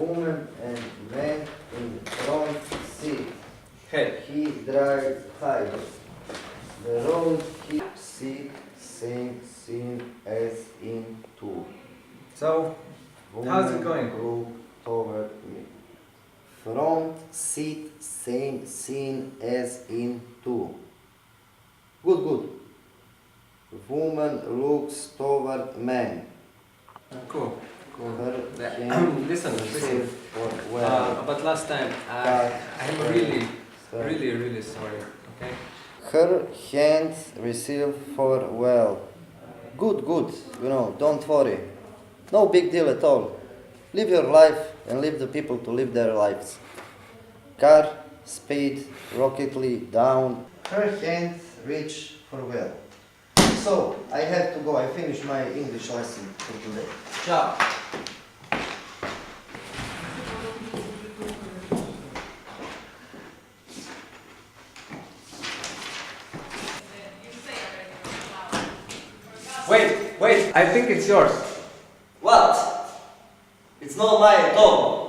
woman and went in front seat. Head. He drive high. The road he seat same scene as in two. So, how's it Woman going? looked toward me. Front seat same scene as in two. Good, good. Woman looks toward man. Cool. Cool. Her Yeah. hand Listen. received for well. But last time, I'm really sorry. Okay. Her hand received for well. Good, good. Don't worry. No big deal at all. Live your life and leave the people to live their lives. Car, speed, rocketly down. Her hand reached for well. So, I have to go. I finished my English lesson for today. Ciao. Wait. I think it's yours. What? It's not mine at all.